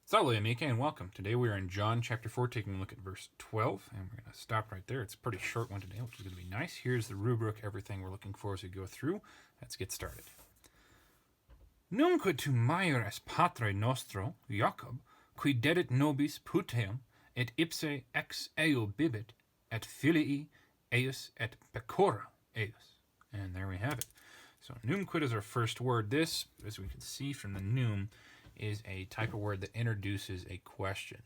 Salvē, amici, and welcome. Today we are in John chapter 4, taking a look at verse 12, and we're going to stop right there. It's a pretty short one today, which is going to be nice. Here's the rubric, everything we're looking for as we go through. Let's get started. Nunquid tu maiores patre nostro, Jacob, qui dedit nobis puteum, et ipse ex eo bibit, et filii eius et pecora eius. And there we have it. So numquid is our first word. This, as we can see from the num, is a type of word that introduces a question.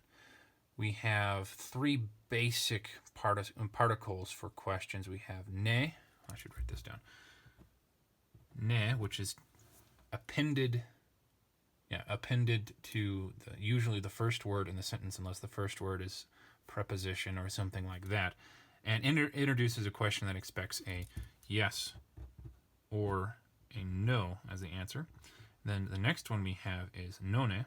We have three basic particles for questions. We have ne, I should write this down, ne, which is appended to usually the first word in the sentence, unless the first word is preposition or something like that, and introduces a question that expects a yes or a no as the answer. Then the next one we have is none.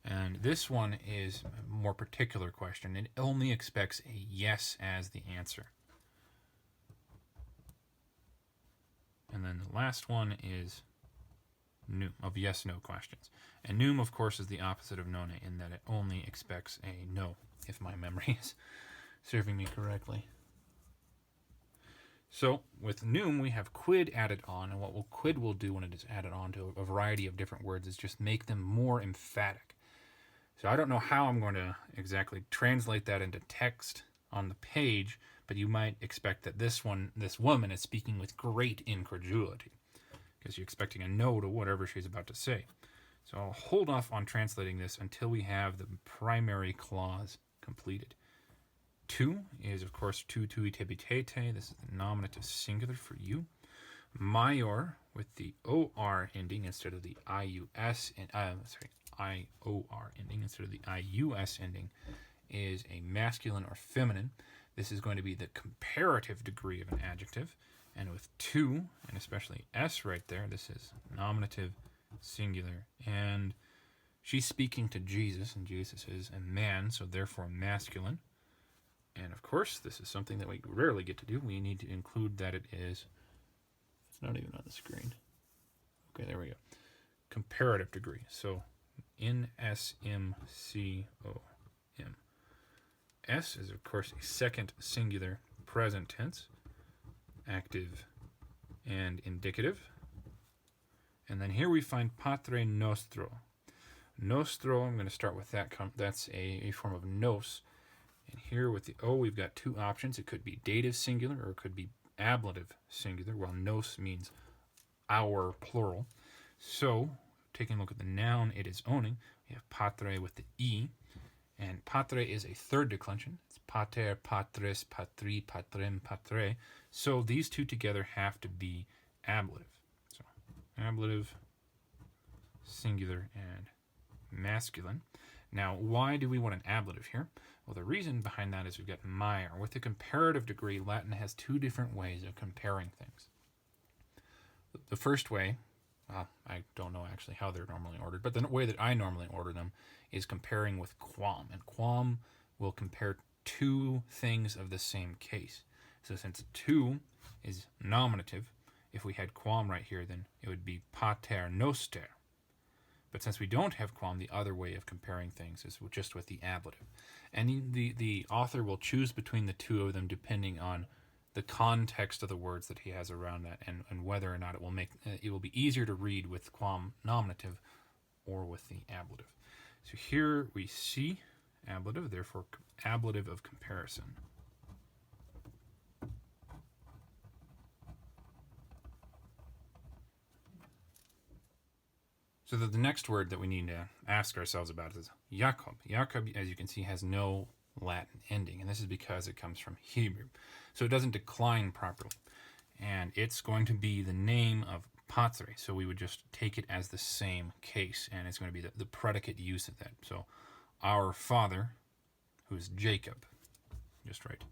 And this one is a more particular question. It only expects a yes as the answer. And then the last one is num, of yes-no questions. And num, of course, is the opposite of none in that it only expects a no, if my memory is serving me correctly. So with num, we have quid added on, and what quid will do when it is added on to a variety of different words is just make them more emphatic. So I don't know how I'm going to exactly translate that into text on the page, but you might expect that this woman is speaking with great incredulity, because you're expecting a no to whatever she's about to say. So I'll hold off on translating this until we have the primary clause completed. Tu is, of course, tu tebitete. This is the nominative singular for you. Maior with the or ending instead of the ius, ior ending instead of the ius ending is a masculine or feminine. This is going to be the comparative degree of an adjective. And with tu, and especially s right there, this is nominative singular. And she's speaking to Jesus, and Jesus is a man, so therefore masculine. And of course, this is something that we rarely get to do. We need to include that it is, it's not even on the screen. Okay, there we go. Comparative degree. So NSMCOM. S is, of course, a second singular present tense, active and indicative. And then here we find patre nostro. Nostro, I'm going to start with that. That's a form of nos. And here with the O, we've got two options. It could be dative singular or it could be ablative singular, while nos means our plural. So, taking a look at the noun it is owning, we have patre with the E. And patre is a third declension. It's pater, patris, patri, patrem, patre. So these two together have to be ablative. So, ablative, singular, and masculine. Now, why do we want an ablative here? Well, the reason behind that is we've got maior. With the comparative degree, Latin has two different ways of comparing things. The first way, I don't know actually how they're normally ordered, but the way that I normally order them is comparing with quam. And quam will compare two things of the same case. So since tu is nominative, if we had quam right here, then it would be pater noster. But since we don't have quam, the other way of comparing things is just with the ablative. And the author will choose between the two of them depending on the context of the words that he has around that, and whether or not it will be easier to read with quam nominative or with the ablative. So here we see ablative, therefore ablative of comparison. So the next word that we need to ask ourselves about is Jacob. Jacob, as you can see, has no Latin ending, and this is because it comes from Hebrew. So it doesn't decline properly. And it's going to be the name of patre, so we would just take it as the same case, and it's going to be the predicate use of that. So our father, who's Jacob, just write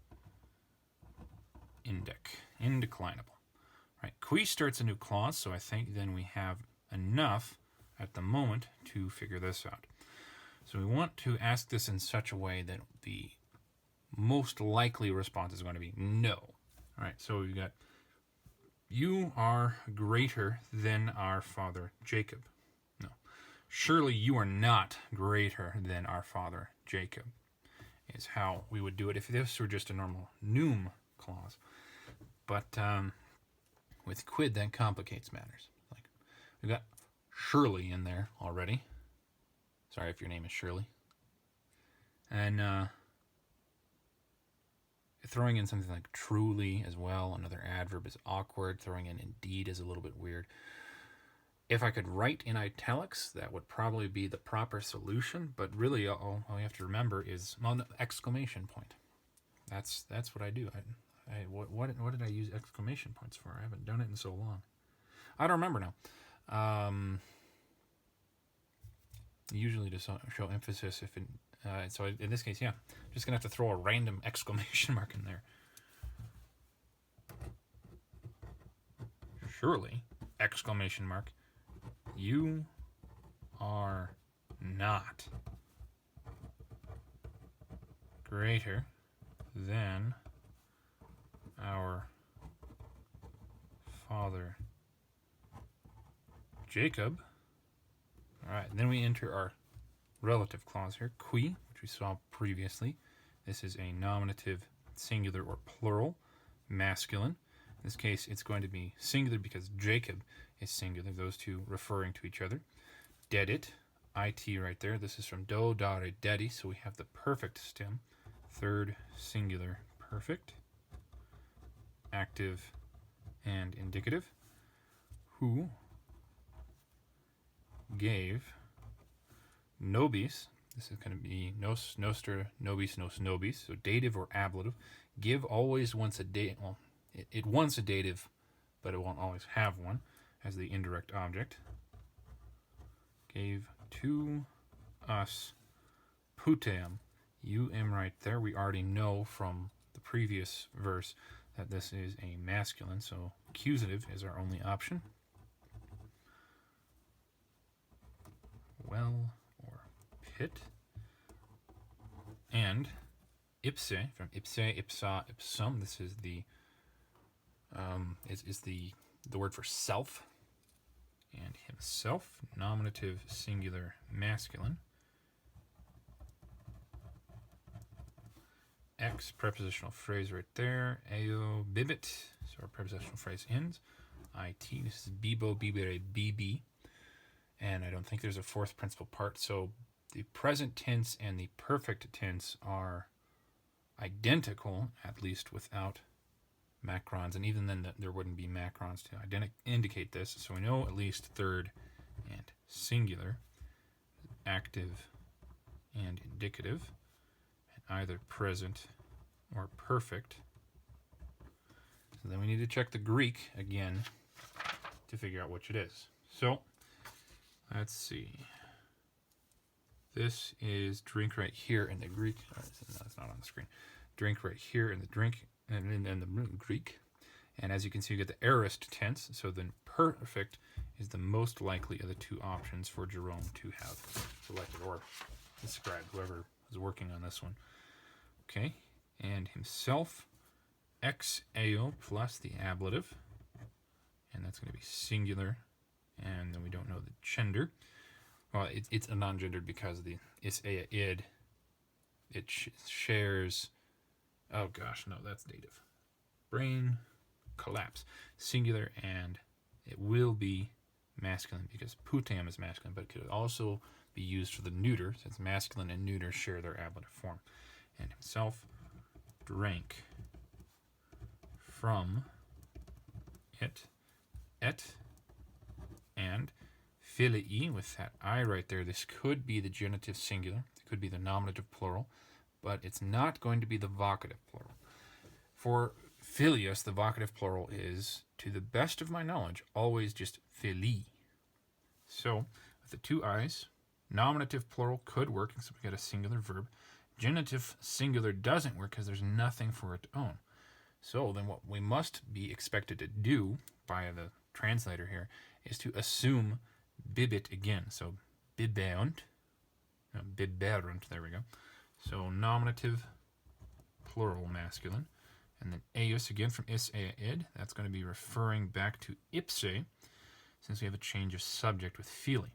indeclinable. Right, qui starts a new clause, so I think then we have enough at the moment to figure this out. So we want to ask this in such a way that the most likely response is going to be no. All right, so we've got you are greater than our father Jacob. No. Surely you are not greater than our father Jacob, is how we would do it if this were just a normal noum clause. But with quid, that complicates matters. Like, we've got surely in there already. Sorry if your name is Shirley. And throwing in something like truly as well, another adverb, is awkward. Throwing in indeed is a little bit weird. If I could write in italics, that would probably be the proper solution. But really, all you have to remember is, well, no, exclamation point. That's what I do. What did I use exclamation points for? I haven't done it in so long. I don't remember now. Usually to show emphasis. So in this case, yeah, just gonna have to throw a random exclamation mark in there. Surely, exclamation mark. You are not greater than our father Jacob. All right, then we enter our relative clause here, qui, which we saw previously. This is a nominative singular or plural, masculine. In this case, it's going to be singular because Jacob is singular, those two referring to each other. Dedit, it right there. This is from do, dare, dedi, so we have the perfect stem. Third singular perfect. Active and indicative. Who gave nobis, this is going to be nos, noster, nobis, nos, nobis, so dative or ablative. Give always wants a dative, well, it wants a dative, but it won't always have one as the indirect object. Gave to us putem, right there. We already know from the previous verse that this is a masculine, so accusative is our only option. Well, or pit. And ipse, from ipse, ipsa, ipsum. This is the the word for self. And himself, nominative singular masculine. X, prepositional phrase right there. Eo bibit, so our prepositional phrase ends. It, this is bibo, bibere, bibi. And I don't think there's a fourth principal part, so the present tense and the perfect tense are identical, at least without macrons, and even then there wouldn't be macrons to indicate this, so we know at least third and singular, active and indicative, and either present or perfect. So then we need to check the Greek again to figure out which it is. So let's see. This is drink right here in the Greek. No, it's not on the screen. Drink right here in the drink and in the Greek. And as you can see, you get the aorist tense. So then perfect is the most likely of the two options for Jerome to have selected or described, whoever was working on this one. Okay. And himself, ex eo plus the ablative. And that's going to be singular. And then we don't know the gender. Well, it's a non-gendered because the is a id. It shares. Oh gosh, no, that's dative. Brain collapse. Singular, and it will be masculine because putem is masculine, but it could also be used for the neuter since masculine and neuter share their ablative form. And himself drank from it, et, and filii, with that I right there, this could be the genitive singular, it could be the nominative plural, but it's not going to be the vocative plural. For filius, the vocative plural is, to the best of my knowledge, always just filii. So, with the two I's, nominative plural could work, except we got a singular verb. Genitive singular doesn't work because there's nothing for it to own. So then what we must be expected to do by the translator here is to assume bibit again. So biberunt, there we go. So nominative, plural, masculine. And then eius again from is, ea, id. That's going to be referring back to ipse, since we have a change of subject with feeling.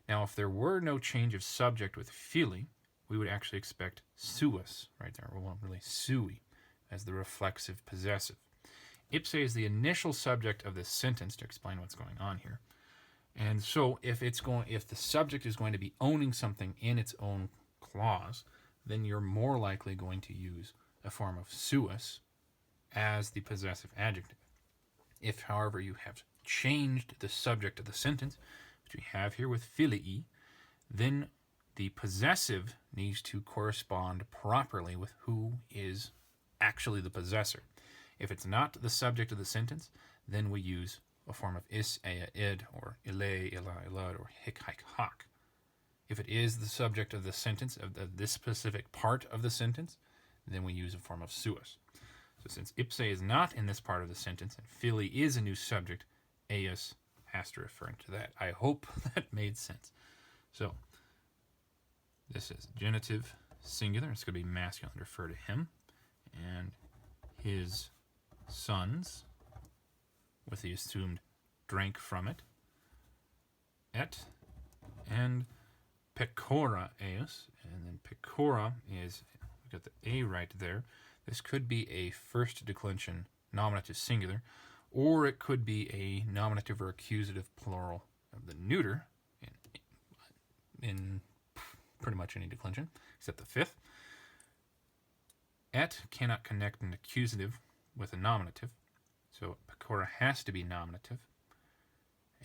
Now, if there were no change of subject with phili, we would actually expect suis right there. Well, really sui as the reflexive possessive. Ipse is the initial subject of this sentence to explain what's going on here. And so if the subject is going to be owning something in its own clause, then you're more likely going to use a form of suis as the possessive adjective. If, however, you have changed the subject of the sentence, which we have here with filii, then the possessive needs to correspond properly with who is actually the possessor. If it's not the subject of the sentence, then we use a form of is, ea, id, or ile, illa, illad, or hic, haec, hoc. If it is the subject of the sentence, of this specific part of the sentence, then we use a form of suis. So since ipse is not in this part of the sentence, and fili is a new subject, eius has to refer to that. I hope that made sense. So, this is genitive singular. It's going to be masculine to refer to him. And his sons, with the assumed drank from it. Et, and pecora eius. And then pecora is, we got the A right there. This could be a first declension nominative singular, or it could be a nominative or accusative plural of the neuter in pretty much any declension, except the fifth. Et cannot connect an accusative with a nominative, so pecora has to be nominative.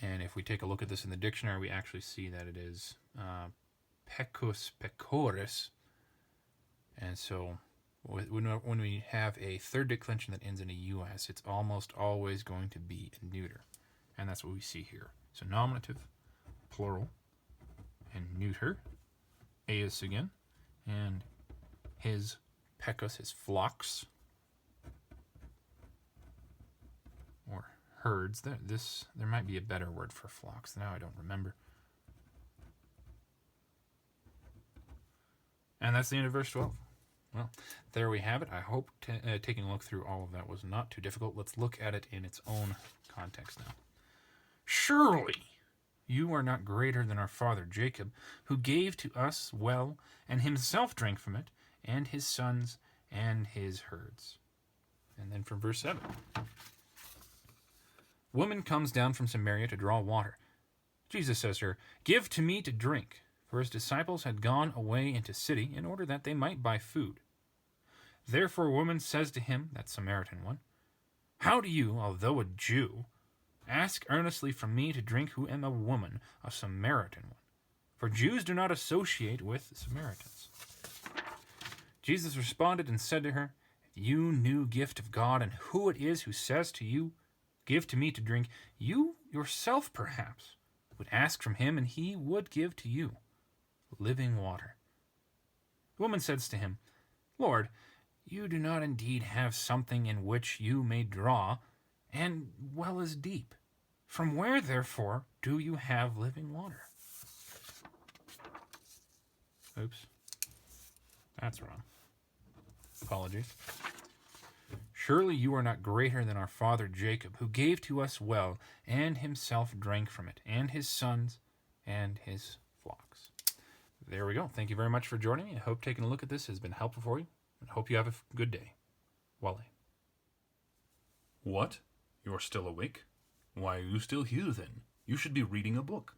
And if we take a look at this in the dictionary, we actually see that it is pecus pecoris. And so when we have a third declension that ends in a us, it's almost always going to be a neuter. And that's what we see here. So nominative, plural, and neuter. Eius again. And his pecus, his flocks, or herds. There might be a better word for flocks. Now I don't remember. And that's the end of verse 12. Well, there we have it. I hope taking a look through all of that was not too difficult. Let's look at it in its own context now. Surely you are not greater than our father Jacob, who gave to us well, and himself drank from it, and his sons and his herds. And then from verse 7. Woman comes down from Samaria to draw water. Jesus says to her, "Give to me to drink." For his disciples had gone away into city in order that they might buy food. Therefore a woman says to him, that Samaritan one, "How do you, although a Jew, ask earnestly from me to drink who am a woman, a Samaritan one? For Jews do not associate with Samaritans." Jesus responded and said to her, "If you knew gift of God and who it is who says to you, 'Give to me to drink,' you yourself perhaps would ask from him, and he would give to you living water." The woman says to him, "Lord, you do not indeed have something in which you may draw, and well is deep. From where, therefore, do you have living water?" Oops. That's wrong. Apologies. "Surely you are not greater than our father Jacob, who gave to us well, and himself drank from it, and his sons and his flocks." There we go. Thank you very much for joining me. I hope taking a look at this has been helpful for you, and hope you have a good day. Wale. What? You're still awake? Why are you still here then? You should be reading a book.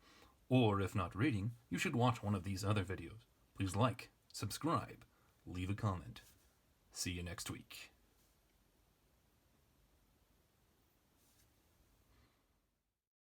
Or if not reading, you should watch one of these other videos. Please like, subscribe, leave a comment. See you next week.